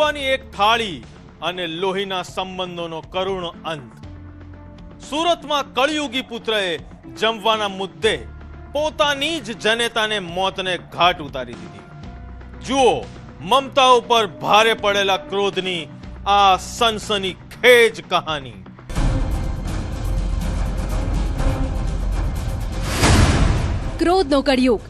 જમવાની એક થાળી અને લોહીના સંબંધોનો કરુણ અંત। સુરતમાં કળિયુગી પુત્રએ જમવાના મુદ્દે પોતાની જ જનેતાને મોતને ઘાટ ઉતારી દીધી। જુઓ મમતા ઉપર ભારે પડેલા ક્રોધની આ સનસનીખેજ કહાની। ક્રોધનો કળિયુગ,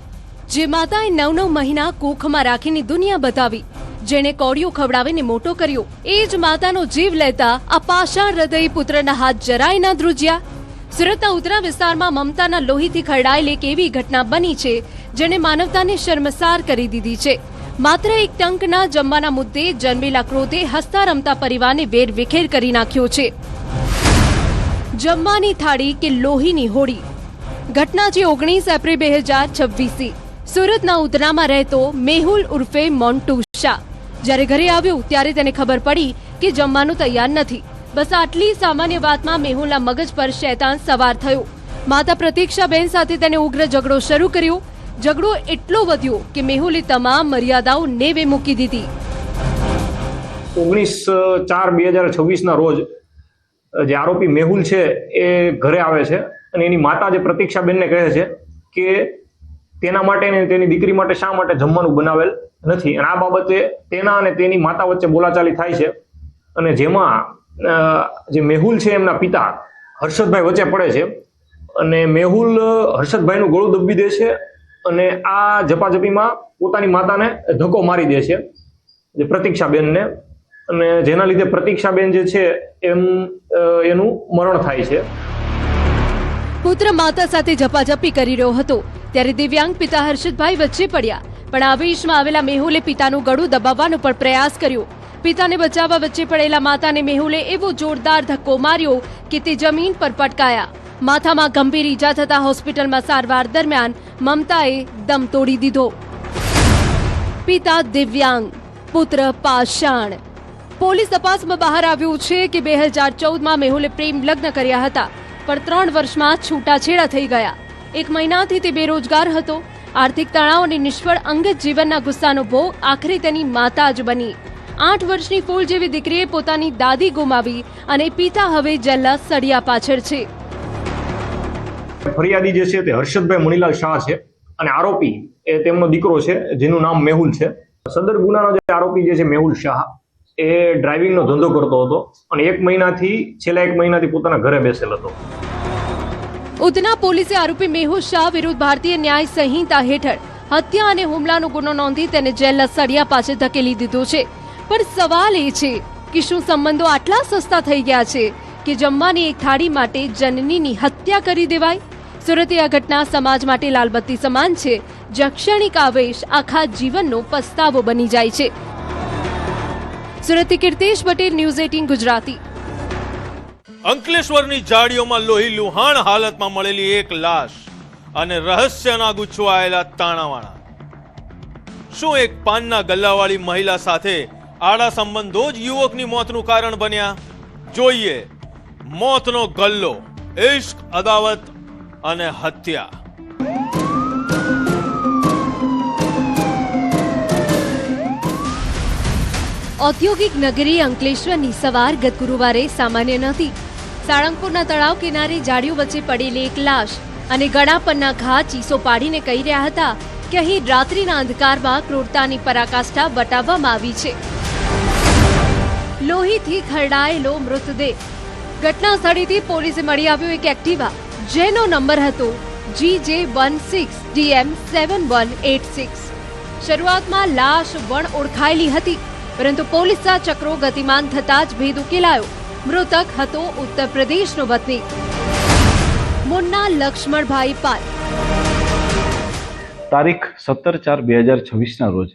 જે માતાએ 9 મહિના કુખમાં રાખીને દુનિયા બતાવી, જેને કોળિયું ખવડાવીને મોટો કર્યો, એ જ માતાનો જીવ લેતા આ પાષાણ હૃદયી પુત્રના હાથ જરાય ન ધ્રુજ્યા। સુરતના ઉત્તરા વિસ્તારમાં મમતાના લોહીથી ખરડાયેલી એક એવી ઘટના બની છે જેને માનવતાને શર્મસાર કરી દીધી છે। માત્ર એક ટંકના જમવાના મુદ્દે જન્મેલા ક્રોધે હસતા રમતા પરિવારને વેરવિખેર કરી નાખ્યો છે। જમવાની થાળી કે લોહીની હોળી। ઘટના છે 19 એપ્રિલ 2026 સુરતના ઉધનામાં રહેતો મેહુલ ઉર્ફે મોન્ટુ શાહ જ્યારે ઘરે આવ્યો ત્યારે તેને ખબર પડી કે જમવાનું તૈયાર નથી। બસ આટલી સામાન્ય વાતમાં મેહુલના મગજ પર શૈતાન સવાર થયો। માતા પ્રતીક્ષાબેન સાથે તેને ઉગ્ર ઝઘડો શરૂ કર્યો। ઝઘડો એટલો વધ્યો કે મેહુલે તમામ મર્યાદાઓ નેવે મૂકી દીધી। 19/4/2026 ના રોજ જે આરોપી મેહુલ છે એ ઘરે આવે છે અને એની માતા જે પ્રતીક્ષાબેનને કહે છે કે તેના માટે અને તેની દીકરી માટે શા માટે જમવાનું બનાવેલ નથી, અને આ બાબતે તેના અને તેની માતા વચ્ચે બોલાચાલી થાય છે અને જેમાં જે મેહુલ છે એમના પિતા હર્ષદભાઈ વચ્ચે પડે છે અને મેહુલ હર્ષદભાઈનું ગળું દબી દે છે અને આ ઝપાઝપીમાં પોતાની માતાને ધક્કો મારી દે છે જે પ્રતીક્ષાબેનને, અને જેના લીધે પ્રતીક્ષાબેન જે છે એનું મરણ થાય છે। પુત્ર માતા સાથે ઝપાઝપી કરી રહ્યો હતો ત્યારે દિવ્યાંગ પિતા હર્ષદભાઈ વચ્ચે પડ્યા, પણ આવેશમાં આવેલા મેહુલે પિતાનું ગળું દબાવવાનો પણ પ્રયાસ કર્યો। પિતાને બચાવવા વચ્ચે પડેલા માતાને મેહુલે એવો જોરદાર ધક્કો માર્યો કે તે જમીન પર પટકાયા। માથામાં ગંભીર ઈજા થતા હોસ્પિટલમાં સારવાર દરમિયાન મમતાએ દમ તોડી દીધો। પિતા દિવ્યાંગ, પુત્ર પાષાણ। પોલીસ તપાસમાં બહાર આવ્યું છે કે 2014માં મેહુલે પ્રેમ લગ્ન કર્યા હતા, પણ 3 વર્ષમાં છૂટાછેડા થઈ ગયા। 1 મહિનાથી તે બેરોજગાર હતો। આર્થિક તણાવ અને નિષ્ફળ અંગત જીવનના ગુસ્સાનો ભોગ આખરે તેની માતા જ બની। 8 વર્ષની ફૂલ જેવી દીકરીએ પોતાની દાદી ગુમાવી અને પિતા હવે જેલના સળિયા પાછળ છે। ફરિયાદી જે છે તે હર્ષદભાઈ મણીલાલ શાહ છે અને આરોપી એ તેમનો દીકરો છે જેનું નામ મેહુલ છે। સદર ગુનાનો જે આરોપી જે છે મેહુલ શાહ એ ડ્રાઇવિંગનો ધંધો કરતો હતો અને છેલ્લા 1 મહિનાથી પોતાના ઘરે બેસેલ હતો। ઉધના પોલીસે આરોપી મેહુલ શાહ વિરુદ્ધ ભારતીય ન્યાય સંહિતા હેઠળ હત્યા અને હુમલાનો ગુનો નોંધી તેને જેલના સળિયા પાસે ધકેલી દીધો છે। પણ સવાલ એ છે કે શું સંબંધો આટલા સસ્તા થઈ ગયા છે કે જમવાની એક થાળી માટે જનનીની હત્યા કરી દેવાય? સુરતે આ ઘટના સમાજ માટે લાલબત્તી સમાન છે, જે ક્ષણિક આવેશ આખા જીવનનો પસ્તાવો બની જાય છે। સુરતથી કીર્તેશ પટેલ, ન્યૂઝ 18 ગુજરાતી। અંકલેશ્વરની જાડીઓમાં લોહી લુહાણ હાલતમાં મળેલી એક લાશ અને રહસ્યના ગૂંચવાયેલા તાણાવાણા। શું એક પાનના ગલ્લાવાળી મહિલા સાથે આડા સંબંધો જ યુવકની મોતનું કારણ બન્યા? જોઈએ મોતનો ગલ્લો, ઇશ્ક, અદાવત અને હત્યા। ઔદ્યોગિક નગરી અંકલેશ્વરની સવાર ગત ગુરુવારે સામાન્ય નહોતી। સાળંગપુરના તળાવ કિનારે જાડીઓ વચ્ચે પડેલી એક લાશ અને ગળા પરના ઘા ચીસો પાડીને કહી રહ્યા હતા કે અહીં રાત્રિના અંધકારમાં ક્રૂરતાની પરાકાષ્ઠા બતાવવામાં આવી છે। લોહીથી ખરડાયેલો મૃતદેહ। ઘટના સ્થળેથી પોલીસે મળી આવ્યો એક એક્ટિવા જેનો નંબર હતો GJ16DM7186। શરૂઆતમાં લાશ વણ ઓળખાયેલી હતી, પરંતુ પોલીસના ચક્રો ગતિમાન થતા જ ભેદ ઉકેલાયો। મૃતક હતો ઉત્તર પ્રદેશનો વતની મુન્ના લક્ષ્મણભાઈ પાલ। તારીખ 17/4/2026 ના રોજ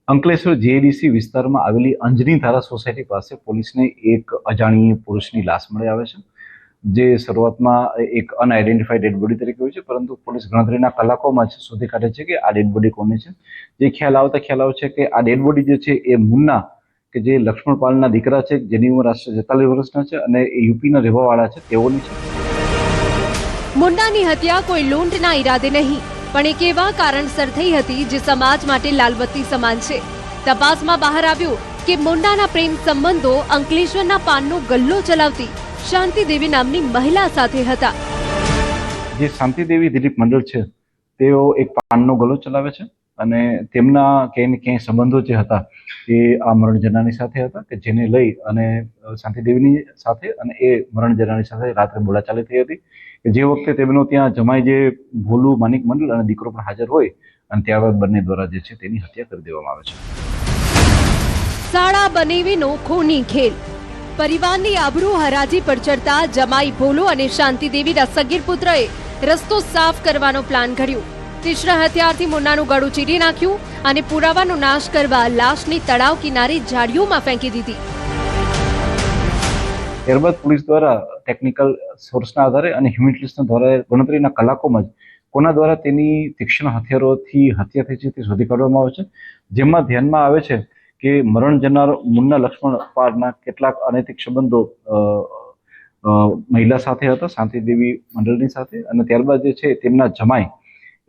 અંકલેશ્વર જીઆઈડીસી વિસ્તારમાં આવેલી અંજની ધારા સોસાયટી પાસે પોલીસને એક અજાણી પુરુષની લાશ મળી આવે છે, જે શરૂઆતમાં એક અનઆઇડેન્ટિફાઈડ ડેડ બોડી તરીકે હોય છે, પરંતુ પોલીસ ગણતરીના કલાકોમાં જ શોધી કાઢે છે કે આ ડેડ બોડી કોની છે। જે ખ્યાલ આવે છે કે આ ડેડ બોડી જે છે એ મુન્ના, કે જે લક્ષ્મણ પાલના દીકરા છે, જેની ઉંમર આશરે 43 વર્ષના છે અને એ યુપીના રહેવાવાળા છે, તેઓની છે। મુન્નાની હત્યા કોઈ લૂંટના ઈરાદે નહીં, પણ એક એવા કારણસર થઈ હતી જે સમાજ માટે લાલબત્તી સમાન છે। તપાસમાં બહાર આવ્યું કે મુંડાના પ્રેમ સંબંધો અંકલેશ્વરના પાનનો ગલ્લો ચલાવતી શાંતિદેવી નામની મહિલા સાથે હતા. જે શાંતિદેવી દિલીપ મંડળ છે તેઓ એક પાનનો ગલ્લો ચલાવે છે અને તેમના ક્યાંય ને ક્યાંય સંબંધો જે હતા એ આ મરણ જનારની સાથે હતા કે જેને લઈ અને શાંતિદેવીની સાથે અને એ મરણ જનારની સાથે રાત્રે બોલાચાલી થઈ હતી કે જે વખતે તેમનો ત્યાં જમાઈ જે ભોલુ માનિક મંડળ અને દીકરો પણ હાજર હોય અને ત્યારબાદ બંને દ્વારા જે છે તેની હત્યા કરી દેવામાં આવે છે. શાળા બનેવીનો ખૂની ખેલ. પરિવારની આબરૂ હરાજી પર ચડતા જમાઈ ભોલુ અને શાંતિદેવીના સગીર પુત્રએ રસ્તો સાફ કરવાનો પ્લાન ઘડ્યો. તીક્ષ્ણ હથિયારથી મુન્નાનું ગળું ચીરી નાખ્યું અને પુરાવાનો નાશ કરવા લાશની તળાવ કિનારે ઝાડીઓમાં ફેંકી દીધી. ત્યારબાદ પોલીસ દ્વારા ટેકનિકલ સોર્સના આધારે અને હ્યુમન ઇન્ટેલિજન્સના દ્વારા ગણતરીના કલાકોમાં જ કોના દ્વારા તેની તીક્ષ્ણ હથિયારોથી હત્યા થઈ છે તે શોધી કાઢવામાં આવે છે. જેમાં ધ્યાનમાં આવે છે કે મરણ જનાર મુન્ના લક્ષ્મણ પારના કેટલાક અનૈતિક સંબંધો મહિલા સાથે હતા, શાંતિદેવી મંડળની સાથે, અને ત્યારબાદ જે છે તેમના જમાઈ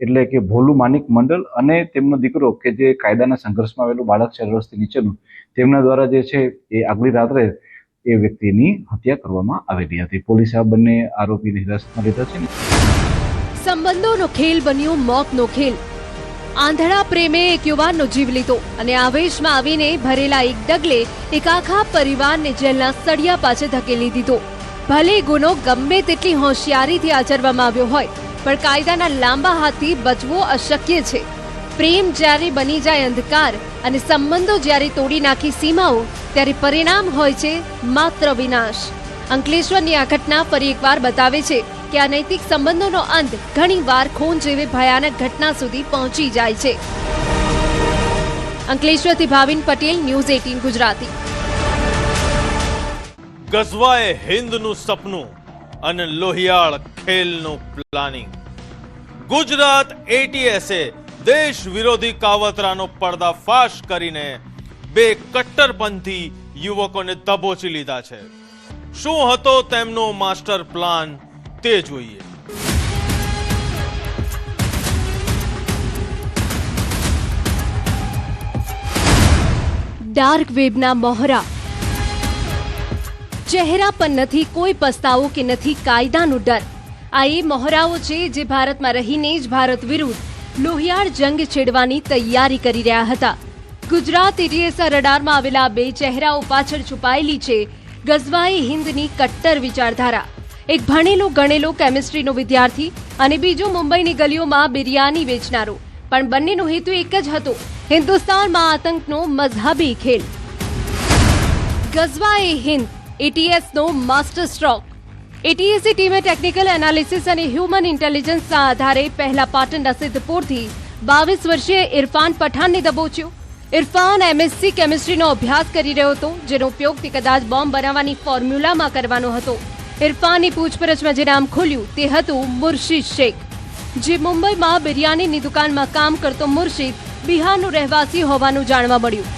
એટલે કે ભોલુ માનિક મંડળ અને તેમનો દીકરો કે જે કાયદાના સંઘર્ષમાં આવેલું બાળક છે 18 વર્ષથી નીચેનું, તેમના દ્વારા જે છે એ આગલી રાત્રે એ વ્યક્તિની હત્યા કરવામાં આવેલી હતી. પોલીસે આ બંને આરોપીને હિરાસતમાં લીધા છે. સંબંધોનો ખેલ બન્યો મોતનો ખેલ. આંધળા પ્રેમે એક યુવાનનો જીવ લીધો અને આવેશમાં આવીને ભરેલા એક ડગલે એક આખા પરિવારને જેલના સળિયા પાછળ ધકેલી દીધો. ભલે ગુનો ગમે તેટલી હોશિયારીથી આચરવામાં આવ્યો હોય પણ કાયદાના લાંબા હાથથી બચવો અશક્ય છે. પ્રેમ જ્યારે બની જાય અંધકાર અને સંબંધો જ્યારે તોડી નાખી સીમાઓ, ત્યારે પરિણામ હોય છે માત્ર વિનાશ. અંકલેશ્વરની આ ઘટના ફરી એકવાર બતાવે છે કે અનૈતિક સંબંધોનો અંત ઘણીવાર ખૂન જેવી ભયાનક ઘટના સુધી પહોંચી જાય છે. અંકલેશ્વરથી ભાવિન પટેલ, ન્યૂઝ 18 ગુજરાતી. ગઝવાએ હિન્દનું સપનું અને લોહિયાળ ખેલનું પ્લાનિંગ. ગુજરાત એટીએસે દેશ વિરોધી કાવતરાનો પર્દાફાશ કરીને બે કટ્ટરપંથી યુવકોને દબોચી લીધા છે. શું હતો તેમનો માસ્ટર પ્લાન તે જોઈએ. ડાર્ક વેબના મોહરા. ચહેરા પર નથી કોઈ પસ્તાવો કે નથી કાયદાનો ડર. આ એ મોહરાઓ છે જે ભારતમાં રહીને જ ભારત વિરુદ્ધ લોહિયાળ જંગ છેડવાની તૈયારી કરી રહ્યા હતા. ગુજરાત એટીએસના રડારમાં આવેલા બે ચહેરાઓ પાછળ છુપાયેલી છે ગઝવાએ હિન્દની કટ્ટર વિચારધારા. એક ભણેલો ગણેલો કેમિસ્ટ્રીનો વિદ્યાર્થી અને બીજો મુંબઈની ગલીઓમાં બિરિયાની વેચનારો. પણ બંનેનો હેતુ એક જ હતો, હિન્દુસ્તાનમાં આતંકનો મઝહબી ખેલ. ગઝવાએ હિન્દ એટીએસનો માસ્ટર સ્ટ્રોક. એટીએસની ટીમે ટેકનિકલ એનાલિસિસ અને હ્યુમન ઇન્ટેલિજન્સના આધારે પહેલા પાટણના સિદ્ધપુરથી 22 વર્ષીય ઇરફાન પઠાણને દબોચ્યો. ઇરફાન એમએસસી કેમિસ્ટ્રીનો અભ્યાસ કરી રહ્યો હતો, જેનો ઉપયોગ તે કદાચ બોમ્બ બનાવવાની ફોર્મ્યુલામાં કરવાનો હતો. ઇરફાનની પૂછપરછમાં જે નામ ખુલ્યું તે હતું મુર્શિદ શેખ. જે મુંબઈમાં બિરિયાનીની દુકાનમાં કામ કરતો મુર્શિદ બિહારનો રહેવાસી હોવાનું જાણવા મળ્યું.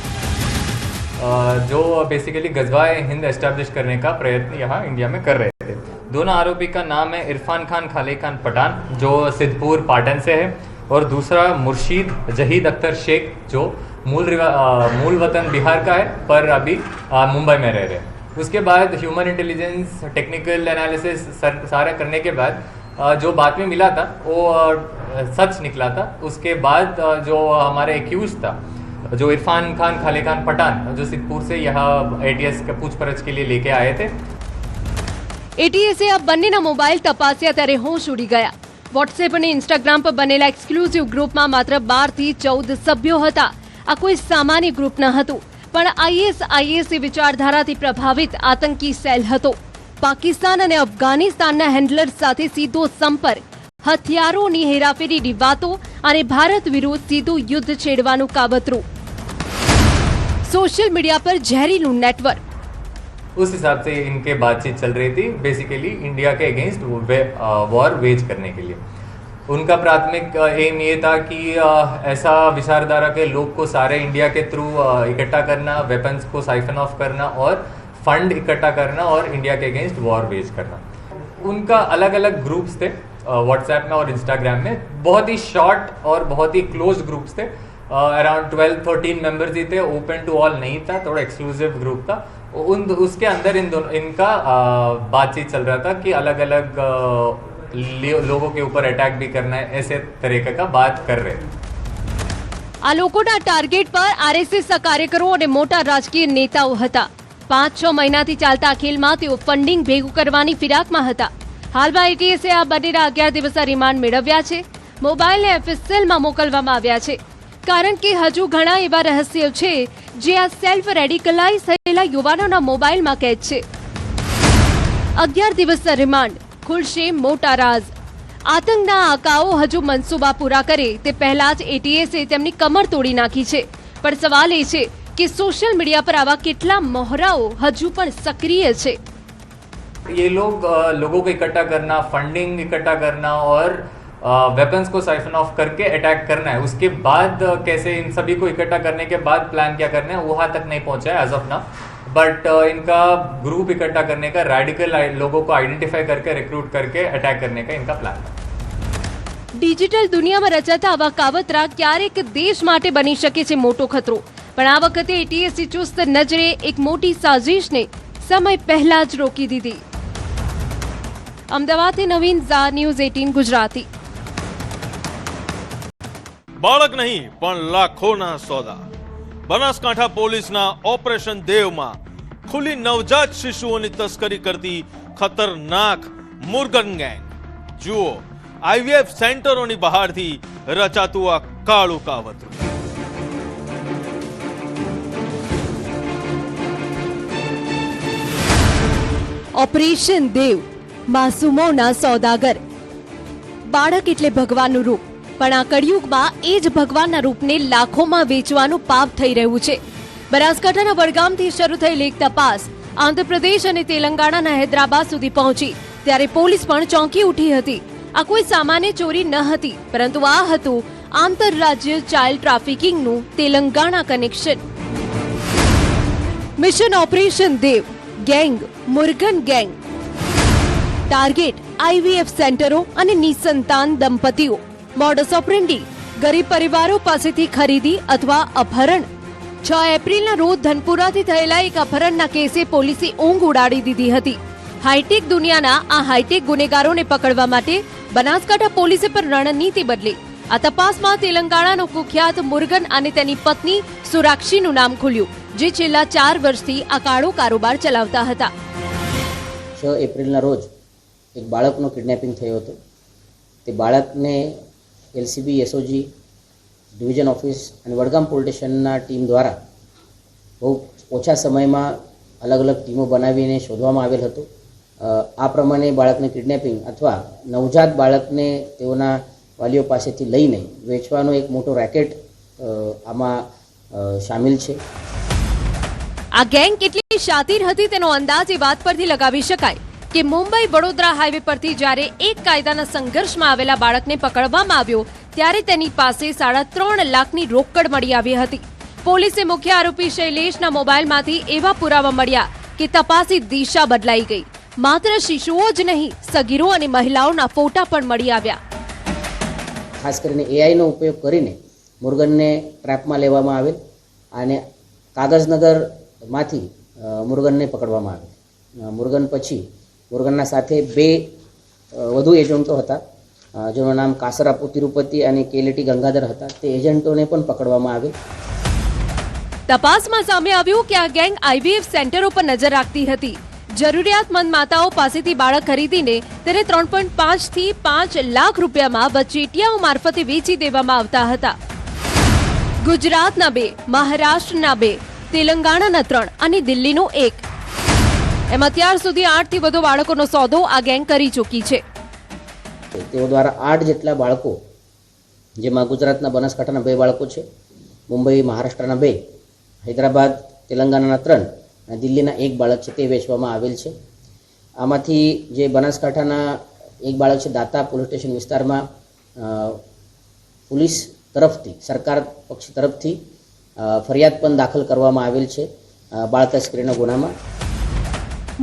जो बेसिकली गज़वाए हिंद एस्टैब्लिश करने का प्रयत्न यहाँ इंडिया में कर रहे थे. दोनों आरोपी का नाम है इरफान खान खाले खान पठान, जो सिद्धपुर पाटन से है, और दूसरा मुर्शीद जहीद अख्तर शेख, जो मूल वतन बिहार का है पर अभी मुंबई में रह रहे हैं. उसके बाद ह्यूमन इंटेलिजेंस टेक्निकल एनालिसिस सारा करने के बाद जो बाद में मिला था वो सच निकला था. उसके बाद जो हमारे एक्यूज था, जो इरफान खान खाले खान पठान, जो सिद्धपुर से यहाँ एटीएस के पूछपरछ के लिए लेके आए थे. એટીએસે આ બંનેના મોબાઈલ તપાસ્યા ત્યારે હોશ ઉડી ગયા. વોટ્સએપ અને ઇન્સ્ટાગ્રામ પર બનેલા એક્સક્લુઝિવ ગ્રુપમાં માત્ર 12 થી 14 સભ્યો હતા. આ કોઈ સામાન્ય ગ્રુપ ન હતું, પણ આઈએસઆઈએસી વિચારધારાથી પ્રભાવિત આતંકી સેલ હતો. પાકિસ્તાન અને અફઘાનિસ્તાનના હેન્ડલર સાથે સીધો સંપર્ક, હથિયારોની હેરાફેરીની વાતો અને ભારત વિરુદ્ધ સીધું યુદ્ધ છેડવાનું કાવતરું. सोशल मीडिया पर जहरीलू नेटवर्क. उस हिसाब से इनके बातचीत चल रही थी, बेसिकली इंडिया के अगेंस्ट वॉर वेज करने के लिए. उनका प्राथमिक एम ये था कि ऐसा विचारधारा के लोग को सारे इंडिया के थ्रू इकट्ठा करना, वेपन्स को साइफन ऑफ करना और फंड इकट्ठा करना और इंडिया के अगेंस्ट वॉर वेज करना. उनका अलग अलग ग्रुप्स थे व्हाट्सएप में और इंस्टाग्राम में, बहुत ही शॉर्ट और बहुत ही क्लोज ग्रुप्स थे. अराउंड 12-13 मेंबर्स ही थे, ओपन टू ऑल नहीं था, थोड़ा एक्सक्लूसिव ग्रुप था। उसके अंदर इनका बातचीत चल रहा था कि अलग अलग लोगों के ऊपर अटैक भी करना है, ऐसे तरीके का बात कर रहे थे। આ લોકોના ટાર્ગેટ પર આરએસએસના કાર્યકરો અને મોટા રાજકીય નેતાઓ હતા. 5-6 મહિનાથી ચાલતા આ ખેલમાં તેઓ ફંડિંગ ભેગું કરવાની ફિરાકમાં હતા. હાલમાં એટીએસે આ બંનેના 11 દિવસના રિમાન્ડ મેળવ્યા છે. મોબાઈલને એફએસએલમાં મોકલવામાં આવ્યા છે, કારણ કે હજુ ઘણા એવા રહસ્યો છે જે આ સેલ્ફ રેડિકલાઇઝ થયેલા યુવાનોના મોબાઈલમાં કેદ છે. 11 દિવસના રિમાન્ડ, ખુલશે મોટા રાજ. આતંકના આકાઓ હજુ મનસૂબા પૂરા કરે તે પહેલા જ એટીએસે તેમની કમર તોડી નાખી છે. પણ સવાલ એ છે કે સોશિयल मीडिया पर आवा કેટલા મોહરાઓ હજુ પણ સક્રિય છે. ये लोग लोगों को इकट्ठा करना, फंडिंग इकट्ठा करना और वेपन्स को साइफन ऑफ करके अटैक करना है। उसके बाद कैसे इन सभी को इकट्ठा करने के बाद प्लान क्या करना है वहाँ तक नहीं पहुँचा है एज ऑफ नाउ, बट इनका ग्रुप इकट्ठा करने का, रेडिकल लोगों को आइडेंटिफाई करके रिक्रूट करके अटैक करने का इनका प्लान है। ડિજિટલ દુનિયામાં રચાતા આવા કાવતરા ક્યારેક દેશ માટે બની શકે છે મોટો ખતરો. પણ આ વખતે એટીએસે ચુસ્ત નજરે એક મોટી સાજિશને સમય પહેલા જ રોકી દીધી. અમદાવાદથી નવીન ઝા, ન્યૂઝ 18 ગુજરાતી. બાળક નહીં પણ લાખોના સોદા. બનાસકાંઠા પોલીસના ઓપરેશન દેવમાં ખુલ્લી નવજાત શિશુઓની તસ્કરી કરતી ખતરનાક મુર્ગન ગેંગ. જુઓ આઈવીએફ સેન્ટરોની બહારથી રચાતું આ કાળું કાવતરું. ઓપરેશન દેવ, માસૂમોના સોદાગર. બાળક એટલે ભગવાનનું રૂપ, પણ આ કળિયુગમાં એ જ ભગવાનના રૂપને લાખોમાં વેચવાનું પાપ થઈ રહ્યું છે. બનાસકાંઠાના વડગામથી શરૂ થયેલી એક તપાસ આંધ્રપ્રદેશ અને તેલંગાણાના હૈદરાબાદ સુધી પહોંચી, ત્યારે પોલીસ પણ ચોંકી ઉઠી હતી. આ કોઈ સામાન્ય ચોરી ન હતી, પરંતુ આ હતું આંતરરાજ્ય ચાઇલ્ડ ટ્રાફિકિંગનું Telangana connection. Mission operation Dev, gang Murgan gang. Target IVF સેન્ટરો અને નિસંતાન દંપતીઓ. મોડસ ઓપરેન્ડી ગરીબ પરિવારો પાસેથી ખરીદી અથવા અપહરણ. 6 એપ્રિલના રોજ ધનપુરાથી થયેલા એક અપહરણના કેસે પોલીસે ઊંઘ ઉડાડી દીધી હતી. હાઈટેક દુનિયાના આ હાઈટેક ગુનેગારોને પકડવા માટે બનાસકાંઠા પોલીસે પર રણનીતિ બદલી. આ તપાસમાં તેલંગાણાનો કુખ્યાત મુર્ગન અને તેની પત્ની સુરાક્ષીનું નામ ખુલ્યું, જે છેલ્લા 4 વર્ષથી આ કાળો કારોબાર ચલાવતા હતા. 6 એપ્રિલના રોજ એક બાળકનો કિડનેપિંગ થયો હતો. તે બાળકને એલસીબી એસઓજી ડિવિઝન ઓફિસ અને વડગામ પોલીસ સ્ટેશનના ટીમ દ્વારા બહુ ઓછા સમયમાં અલગ અલગ ટીમો બનાવીને શોધવામાં આવેલ હતું. આ પ્રમાણે બાળકને કિડનેપિંગ અથવા નવજાત બાળકને તેઓના વાલીઓ પાસેથી લઈને વેચવાનો એક મોટો રેકેટ આમાં શામિલ છે. આ ગેંગ કેટલી શાતિર હતી તેનો અંદાજ એ વાત પરથી લગાવી શકાય કે મુંબઈ વડોદરા હાઈવે પરથી જ્યારે એક કાયદાના સંઘર્ષમાં આવેલા બાળકને પકડવામાં આવ્યો, ત્યારે તેની પાસે 3.5 લાખની રોકડ મળી આવી હતી. પોલીસે મુખ્ય આરોપી શૈલેષના મોબાઈલમાંથી એવા પુરાવા મળ્યા કે તપાસની દિશા બદલાઈ ગઈ. માત્ર શિશુઓ જ નહીં, સગીરો અને મહિલાઓના ફોટા પણ મળી આવ્યા. ખાસ કરીને એઆઈનો ઉપયોગ કરીને મુર્ગનને ટ્રેપમાં લેવામાં આવેલ અને કાગઝનગરમાંથી મુર્ગનને પકડવામાં આવેલ. મુર્ગન પછી મુર્ગનના સાથે 2 વધુ એજન્ટો હતા, જેનું નામ કાસરાપુ તિરુપતિ અને કેલેટી ગંગાધર હતા. તે એજન્ટોને પણ પકડવામાં આવેલ. તપાસમાં સામે આવ્યું કે આ ગેંગ આઈવીએફ સેન્ટરો પર નજર રાખતી હતી. જરૂરિયાતમંદ માતાઓ પાસેથી બાળક ખરીદીને તેને 3.5 થી 5 લાખ રૂપિયામાં વચેટિયાઓ મારફતે વેચી દેવામાં આવતા હતા. ગુજરાતના 2, મહારાષ્ટ્રના 2, તેલંગાણાના 3 અને દિલ્હીનો 1. એમ અત્યાર સુધી 8 થી વધુ બાળકોનો સોદો આ ગેંગ કરી ચૂકી છે. તેઓ દ્વારા 8 જેટલા બાળકો, જેમાં ગુજરાતના બનાસકાંઠાના 2 બાળકો છે, મુંબઈ મહારાષ્ટ્રના 2, હૈદરાબાદ તેલંગાણાના 3 અને દિલ્હીના 1 બાળક છે, તે વેચવામાં આવેલ છે. આમાંથી જે બનાસકાંઠાના 1 બાળક છે, દાતા પોલીસ સ્ટેશન વિસ્તારમાં પોલીસ તરફથી, સરકાર પક્ષ તરફથી ફરિયાદ પણ દાખલ કરવામાં આવેલ છે બાળ તસ્કરીના ગુનામાં.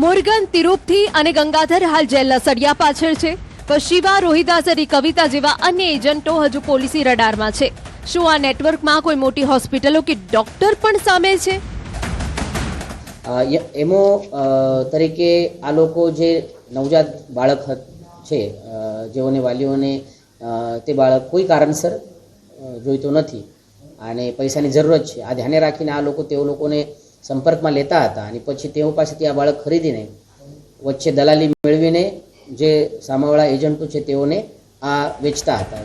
મુર્ગન તિરુપથી અને ગંગાધર હાલ જેલના સળિયા પાછળ છે. પણ શિવા, રોહિદાસ અને કવિતા જેવા અન્ય એજન્ટો હજુ પોલીસની રડારમાં છે. શું આ નેટવર્કમાં કોઈ મોટી હોસ્પિટલો કે ડોક્ટર પણ સામેલ છે? એમો તરીકે આ લોકો જે નવજાત બાળક છે, જેઓને વાલીઓને તે બાળક કોઈ કારણસર જોઈતો નથી અને પૈસાની જરૂરત છે, આ ધ્યાને રાખીને આ લોકો તેઓ લોકોને સંપર્કમાં લેતા હતા અને પછી તેઓ પાસેથી આ બાળક ખરીદીને વચ્ચે દલાલી મેળવીને જે સામેવાળા એજન્ટો છે તેઓને આ વેચતા હતા.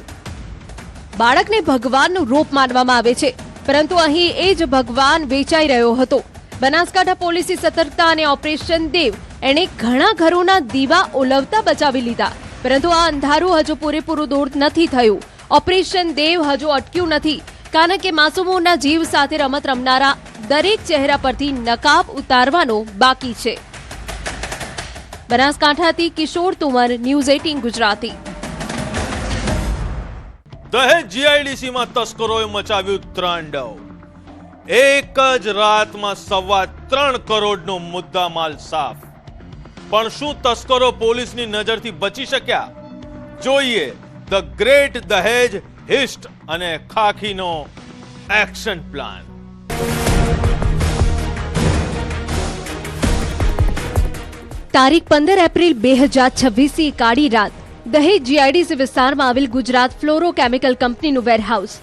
બાળકને ભગવાનનું રૂપ માનવામાં આવે છે, પરંતુ અહીં એ જ ભગવાન વેચાઈ રહ્યો હતો. બનાસકાંઠા પોલીસની સતર્કતા અને ઓપરેશન દેવ એણે ઘણા ઘરોના દીવા ઓલવતા બચાવી લીધા, પરંતુ આ અંધારું હજુ પૂરેપૂરું દૂર નથી થયું. ઓપરેશન દેવ હજુ અટક્યું નથી, કારણ કે માસૂમોના જીવ સાથે રમત રમનારા દરેક ચહેરા પરથી નકાબ ઉતારવાનો બાકી છે. બનાસકાંઠાથી કિશોર તુમર, ન્યૂઝ 18 ગુજરાતી. દહેજ જીઆઈડીસીમાં તસ્કરોએ મચાવ્યું ત્રાંડવ. એક જ રાતમાં 3.25 કરોડનો મુદ્દામાલ સાફ. પણ શું તસ્કરો પોલીસની નજરથી બચી શક્યા? જોઈએ ધ ગ્રેટ દહેજ હિસ્ટ અને ખાખીનો એક્શન પ્લાન. તારીખ 15 એપ્રિલ 2026 કાળી રાત દહેજ જીઆઈડીસી વિસ્તારમાં આવેલ ગુજરાત ફ્લોરોકેમિકલ કંપનીનું વેરહાઉસ.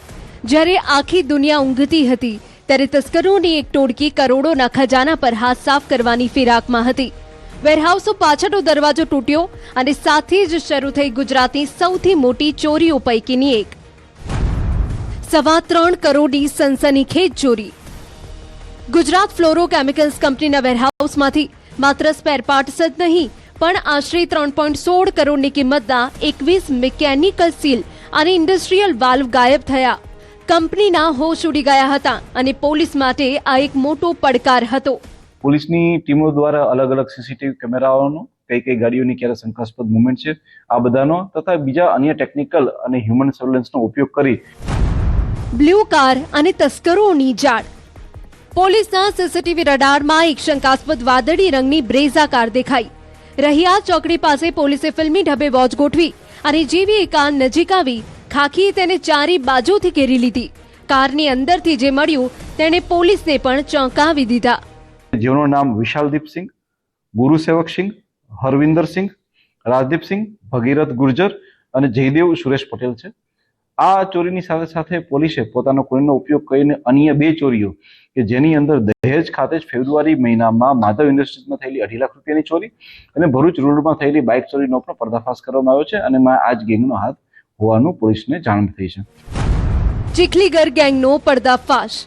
જ્યારે આખી દુનિયા ઊંઘતી હતી, ત્યારે તસ્કરોની એક ટોળકી કરોડોના ખજાના પર હાથ સાફ કરવાની ફિરાકમાં હતી. વેરહાઉસનો પાછળનો દરવાજો તૂટ્યો અને સાથે જ શરૂ થઈ ગુજરાતની સૌથી મોટી ચોરીઓ પૈકીની એક. 3.25 કરોડની સનસનીખેજ ચોરી. ગુજરાત ફ્લોરોકેમિકલ્સ કંપનીના વેરહાઉસમાંથી માત્ર સ્પેર પાર્ટ્સ જ નહીં, પણ આશરે 3.16 કરોડની કિંમતના 21 મિકેનિકલ સીલ અને ઇન્ડસ્ટ્રીયલ વાલ્વ ગાયબ થયા. કંપનીના હોશ ઉડી ગયા હતા અને પોલીસ માટે આ એક મોટો પડકાર હતો. પોલીસની ટીમો દ્વારા અલગ અલગ સીસીટીવી કેમેરાઓનો, કઈ ગાડીઓની ક્યારે શંકાસ્પદ મુવમેન્ટ છે, આ બધાનો તથા બીજા અન્ય ટેકનિકલ અને હ્યુમન સર્વેલન્સનો ઉપયોગ કરી બ્લુ કાર અને તસ્કરોની જાળ. પોલીસના સીસીટીવી રડારમાં એક શંકાસ્પદ વાદળી રંગની બ્રેઝા કાર દેખાઈ. રહિયા ચોકડી પાસે પોલીસે ફિલ્મી ઢબે વોચ ગોઠવી અને જેવી એ કાર નજીક આવી, ખાખીએ તેને ચારે બાજુથી ઘેરી લીધી. કારની અંદરથી જે મળ્યું તેણે પોલીસને પણ ચોંકાવી દીધા. જેઓનું નામ વિશાલદીપસિંહ, ગુરુસેવકસિંહ, હરવિંદરસિંહ, રાજદીપસિંહ, ભગીરથ ગુર્જર અને જયદેવ સુરેશ પટેલ છે. આ ચોરીની સાથે સાથે પોલીસે પોતાનો કોઈનો ઉપયોગ કરીને અન્ય 2 ચોરીઓ કે જેની અંદર દહેજ ખાતે જ ફેબ્રુઆરી મહિનામાં માધવ ઇન્ડસ્ટ્રીઝમાં થયેલી 2.5 લાખ રૂપિયાની ચોરી અને ભરૂચ રોડમાં થયેલી બાઇક ચોરીનો પણ પર્દાફાશ કરવામાં આવ્યો છે અને આ જ ગેંગનો હાથ હોવાનું પોલીસને જાણ થઈ છે. ચીખલીગર ગેંગનો પર્દાફાશ.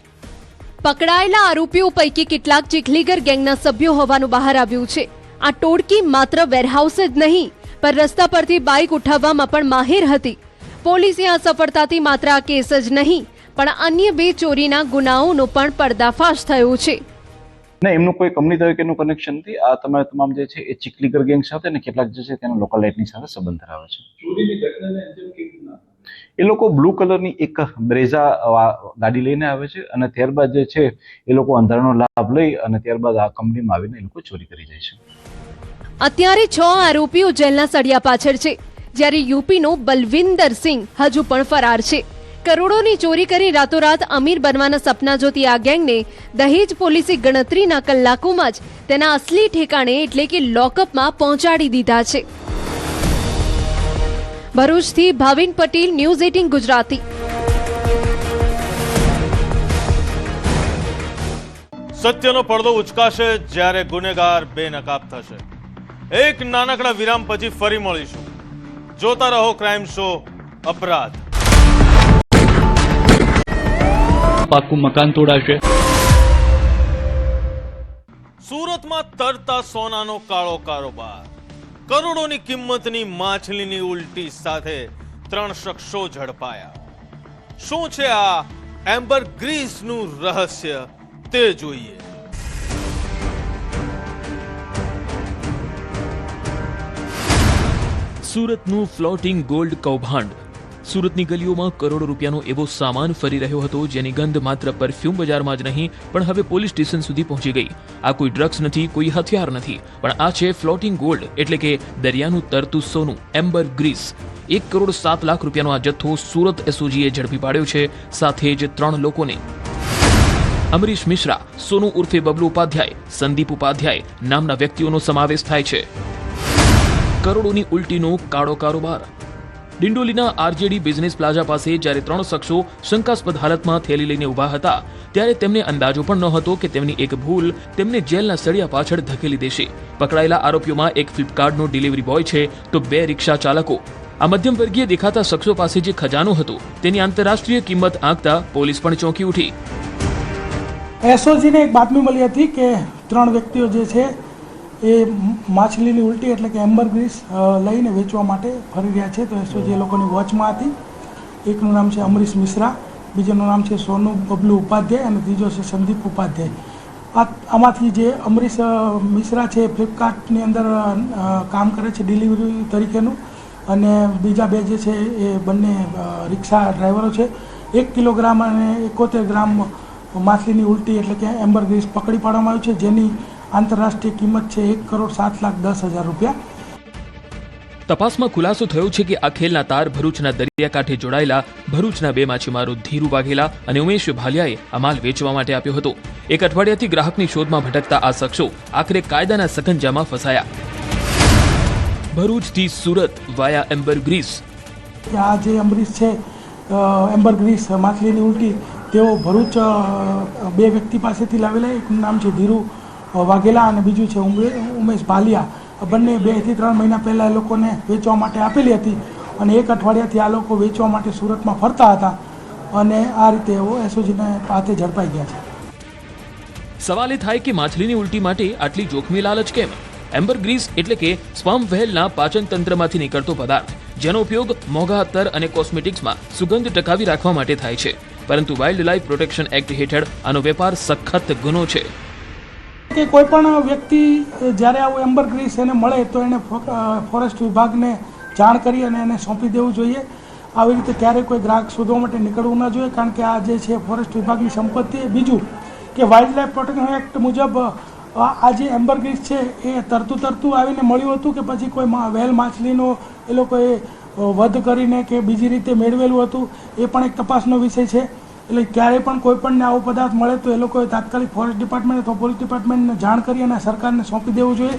પકડાયેલા આરોપીઓ પૈકી કેટલાક ચીખલીગર ગેંગના સભ્યો હોવાનું બહાર આવ્યું છે. આ ટોળકી માત્ર વેરહાઉસ જ નહીં, પણ રસ્તા પરથી બાઇક ઉઠાવવામાં પણ માહિર હતી. પોલીસે આ સફળતાથી માત્ર આ કેસ જ નહીં, પણ અન્ય 2 ચોરીના ગુનાઓનો પણ પર્દાફાશ થયો છે. ને એમનું કોઈ કંપની તરીકેનું કનેક્શન નથી. આ તમામ જે છે એ ચીખલીગર ગેંગ સાથે અને કેટલાક જે છે તેના લોકલાઇટની સાથે સંબંધ ધરાવે છે. એ લોકો બ્લુ કલરની એક બ્રેઝા ગાડી લઈને આવે છે અને ત્યારબાદ જે છે એ લોકો અંધારાનો લાભ લઈ અને ત્યારબાદ આ કંપનીમાં આવીને એ લોકો ચોરી કરી જાય છે. અત્યારે 6 આરોપીઓ જેલના સળિયા પાછળ છે, જ્યારે યુપીનો બલવિંદર સિંહ હજુ પણ ફરાર છે. કરોડોની ચોરી કરી રાતોરાત અમીર બનવાના સપના જોતી આ ગેંગને દહેજ પોલીસે ગણતરીના કલાકોમાં જ તેના અસલી ઠેકાણે એટલે કે લોકઅપમાં પહોંચાડી દીધા છે. ભરૂચથી ભાવિન પટેલ, ન્યૂઝ 18 ગુજરાતી. સત્યનો પડદો ઉચકાશે જ્યારે ગુનેગાર બેનકાબ થશે. એક નાનકડા વિરામ પછી ફરી મળીશું. જોતા રહો ક્રાઇમ શો અપરાધ. પાકું મકાન તોડાશે. સુરતમાં તરતા સોનાનો કાળો કારોબાર. કરોડોની કિંમતની માછલીની ઉલટી સાથે 3 શખ્સો ઝડપાયા. શું છે આ એમ્બરગ્રીસનું રહસ્ય તે જોઈએ. સુરતનું ફ્લોટિંગ ગોલ્ડ કૌભાંડ સુરતની ગલીઓમાં કરોડો રૂપિયાનો એવો સામાન ફરી રહ્યો હતો જેની ગંધ માત્ર પરફ્યુમ બજારમાં જ નહીં પણ હવે પોલીસ સ્ટેશન સુધી પહોંચી ગઈ. આ કોઈ ડ્રગ્સ નથી, કોઈ હથિયાર નથી, પણ આ છે ફ્લોટિંગ ગોલ્ડ એટલે કે દરિયાનું તરતું સોનું, એમ્બર ગ્રીસ. 1 કરોડ 7 લાખ રૂપિયાનો આ જથ્થો સુરત એસઓજીએ ઝડપી પાડ્યો છે. સાથે જ 3 લોકોને અમરીશ મિશ્રા, સોનુ ઉર્ફે બબલુ ઉપાધ્યાય, સંદીપ ઉપાધ્યાય નામના વ્યક્તિઓનો સમાવેશ થાય છે. કરોડોની ઉલટીનો કાળો કારોબાર. ડિંડોલીના આરજેડી બિઝનેસ પ્લાઝા પાસે જ્યારે 3 શખ્સો શંકાસ્પદ હાલતમાં થેલી લઈને ઊભા હતા ત્યારે તેમને અંદાજો પણ નહોતો કે તેમની એક ભૂલ તેમને જેલના સળિયા પાછળ ધકેલી દેશે. પકડાયેલા આરોપીઓમાં એક ફ્લિપકાર્ટનો ડિલિવરી બોય છે તો 2 રિક્ષા ચાલકો. આ મધ્યમ વર્ગીય દેખાતા શખ્સો પાસે જે ખજાનો હતો તેની આંતરરાષ્ટ્રીય કિંમત આંકતા પોલીસ પણ ચોંકી ઉઠી. એસઓજીને એક બાતમી મળી હતી કે 3 વ્યક્તિઓ જે છે એ માછલીની ઉલટી એટલે કે એમ્બર ગ્રીસ લઈને વેચવા માટે ફરી રહ્યા છે. તો એસઓજી એ લોકોની વોચમાં હતી. એકનું નામ છે અમરીશ મિશ્રા, બીજાનું નામ છે સોનુ બબલુ ઉપાધ્યાય અને ત્રીજો છે સંદીપ ઉપાધ્યાય. આમાંથી જે અમરીશ મિશ્રા છે ફ્લિપકાર્ટની અંદર કામ કરે છે ડિલિવરી તરીકેનું, અને બીજા 2 જે છે એ બંને રિક્ષા ડ્રાઈવરો છે. 1 કિલોગ્રામ અને 71 ગ્રામ માછલીની ઉલટી એટલે કે એમ્બર ગ્રીસ પકડી પાડવામાં આવ્યું છે, જેની આંતરરાષ્ટ્રીય કિંમત છે 1 કરોડ 7,10,000 રૂપિયા. તપાસમાં ખુલાસો થયો છે કે આ ખેલના તાર ભરૂચના દરિયાકાંઠે જોડાયેલા ભરૂચના 2 માછીમારો ધીરુ વાઘેલા અને ઉમેશ ભાલિયાએ આ માલ વેચવા માટે આપ્યો હતો. 1 અઠવાડિયાથી ગ્રાહકની શોધમાં ભટકતા આ શખ્સો આખરે કાયદાના સકંજામાં ફસાયા. ભરૂચથી સુરત વાયા એમ્બર ગ્રીસ. આ જે અમરીશ છે એમ્બર ગ્રીસ માછલીની ઉલટી તેઓ ભરૂચ 2 વ્યક્તિ પાસેથી લાવેલા. એકનું નામ છે ધીરુ વાઘેલા અને બીજું છે ઉમેશ ભાલિયા. બંને 2 થી 3 મહિના પહેલાં એ લોકોને વેચવા માટે આપેલી હતી અને 1 અઠવાડિયાથી આ લોકો વેચવા માટે સુરતમાં ફરતા હતા અને આ રીતે એવો એસઓજીને હાથે ઝડપાઈ ગયા છે. સવાલ એ થાય કે માછલીની ઉલટી માટે આટલી જોખમી લાલચ કેમ? એમ્બર ગ્રીસ એટલે કે સ્પર્મ વહેલના પાચન તંત્રમાંથી નીકળતો પદાર્થ જેનો ઉપયોગ મોંઘા અત્તર અને કોસ્મેટિક્સમાં સુગંધ ટકાવી રાખવા માટે થાય છે. પરંતુ વાઇલ્ડ લાઇફ પ્રોટેક્શન એક્ટ હેઠળ આનો વેપાર સખત ગુનો છે. કે કોઈ પણ વ્યક્તિ જ્યારે આવું એમ્બર ગ્રીસ એને મળે તો એને ફોરેસ્ટ વિભાગને જાણ કરી અને એને સોંપી દેવું જોઈએ. આવી રીતે ક્યારેય કોઈ ગ્રાહક શોધવા માટે નીકળવું ન જોઈએ, કારણ કે આ જે છે ફોરેસ્ટ વિભાગની સંપત્તિ. બીજું કે વાઇલ્ડ લાઇફ પ્રોટેક્શન એક્ટ મુજબ આ જે એમ્બર ગ્રીસ છે એ તરતું આવીને મળ્યું હતું કે પછી કોઈ વ્હેલ માછલીનો એ લોકોએ વધ કરીને કે બીજી રીતે મેળવેલું હતું, એ પણ એક તપાસનો વિષય છે. એટલે ક્યારેય પણ કોઈ પણને આવો પદાર્થ મળે તો એ લોકોએ તાત્કાલિક ફોરેસ્ટ ડિપાર્ટમેન્ટ અથવા પોલીસ ડિપાર્ટમેન્ટને જાણ કરી અને સરકારને સોંપી દેવું જોઈએ.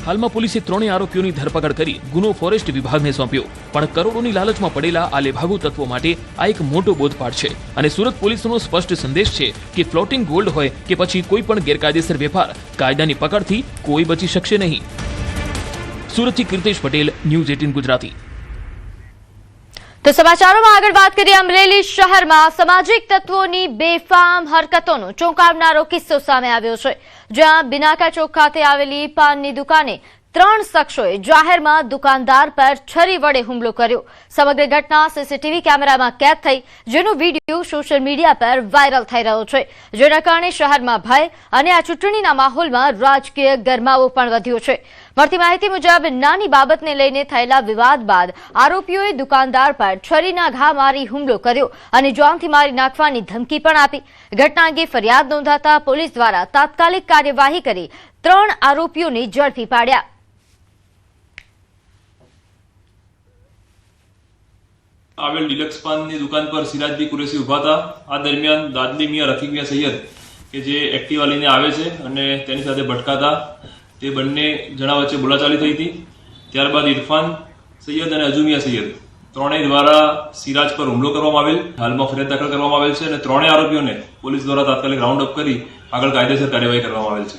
હાલમાં પોલીસે 3 આરોપીઓની ધરપકડ કરી ગુનો ફોરેસ્ટ વિભાગને સોંપ્યો. પણ કરોડોની લાલચમાં પડેલા આ લેભાગુ તત્વો માટે આ એક મોટો બોધપાઠ છે અને સુરત પોલીસનો સ્પષ્ટ સંદેશ છે કે ફ્લોટિંગ ગોલ્ડ હોય કે પછી કોઈ પણ ગેરકાયદેસર વેપાર, કાયદાની પકડથી કોઈ બચી શકશે નહીં. સુરતથી કીર્તેશ પટેલ, ન્યૂઝ 18 ગુજરાતી. તો સમાચારોમાં આગળ વાત કરીએ. અમરેલી શહેરમાં સામાજિક તત્વોની બેફામ હરકતોનો ચોંકાવનારો કિસ્સો સામે આવ્યો છે, જ્યાં બિનાકા ચોક ખાતે આવેલી પાનની દુકાને 3 શખ્સોએ જાહેરમાં દુકાનદાર પર છરી વડે હુમલો કર્યો. સમગ્ર ઘટના સીસીટીવી કેમેરામાં કેદ થઈ, જેનો વિડીયો સોશિયલ મીડિયા પર વાયરલ થઈ રહ્યો છે, જેના કારણે શહેરમાં ભય અને આ ચૂંટણીના માહોલમાં રાજકીય ગરમાવો પણ વધ્યો છે. મળતી માહિતી મુજબ નાની બાબતને લઈને થયેલા વિવાદ બાદ આરોપીઓએ દુકાનદાર પર છરીના ઘા મારી હુમલો કર્યો અને જાનથી મારી નાખવાની ધમકી પણ આપી. ઘટના અંગે ફરિયાદ નોંધાતા પોલીસ દ્વારા તાત્કાલિક કાર્યવાહી કરી 3 આરોપીઓને ઝડપી પાડ્યા. આવેલ ડિલક્સ પાનની દુકાન પર સિરાજભાઈ કુરેશી ઉભા હતા. આ દરમિયાન દાદલી મિયા રફીક મિયા સૈયદ કે જે એક્ટિવા લઈને આવે છે અને તેની સાથે ભટકાતા તે બંને જણા વચ્ચે બોલાચાલી થઈ હતી. ત્યારબાદ ઇરફાન સૈયદ અને અજુમિયા સૈયદ ત્રણેય દ્વારા સિરાજ પર હુમલો કરવામાં આવેલ. હાલમાં ફરિયાદ દાખલ કરવામાં આવેલ છે અને 3 આરોપીઓને પોલીસ દ્વારા તાત્કાલિક રાઉન્ડ અપ કરી આગળ કાયદેસર કાર્યવાહી કરવામાં આવેલ છે.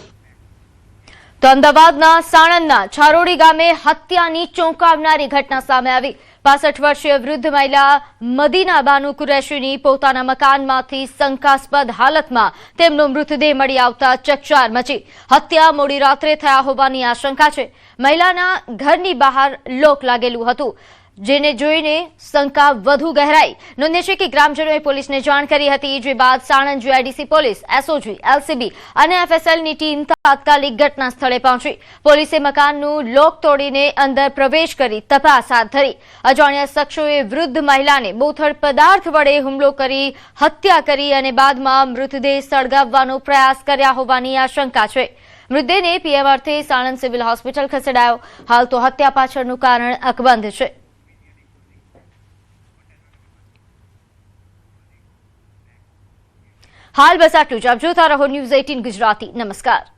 તો અમદાવાદના સાણંદના છારોડી ગામે હત્યાની ચોંકાવનારી ઘટના સામે આવી. 65 વર્ષીય વૃદ્ધ મહિલા મદીના બાનુ કુરેશીની પોતાના મકાનમાંથી શંકાસ્પદ હાલતમાં તેમનો મૃતદેહ મળી આવતા ચકચાર મચી. હત્યા મોડી રાત્રે થયા હોવાની આશંકા છે. મહિલાના ઘરની બહાર લોક લાગેલું હતું. જેને જોઈને શંકા વધુ ગહેરાઈ. નોંધ્ય છે કે ગ્રામજનોએ પોલીસને જાણ કરી હતી, જે બાદ Sanand GIDC police, SOG, LCB અને એફએસએલની ટીમ તાત્કાલિક ઘટના સ્થળે પહોંચી. પોલીસે મકાનનું લોક તોડીને અંદર પ્રવેશ કરી તપાસ હાથ ધરી. અજાણ્યા શખ્સોએ વૃદ્ધ મહિલાને બોથડ પદાર્થ વડે હુમલો કરી હત્યા કરી અને બાદમાં મૃતદેહ સળગાવવાનો પ્રયાસ કર્યા હોવાની આશંકા છે. મૃતદેહને પીએમ અર્થે સાણંદ સિવિલ હોસ્પિટલ ખસેડાયો. હાલ તો હત્યા પાછળનું કારણ અકબંધ છે. હાલ બસ આટલું જ. આપ જોતા રહો ન્યૂઝ 18 ગુજરાતી. નમસ્કાર.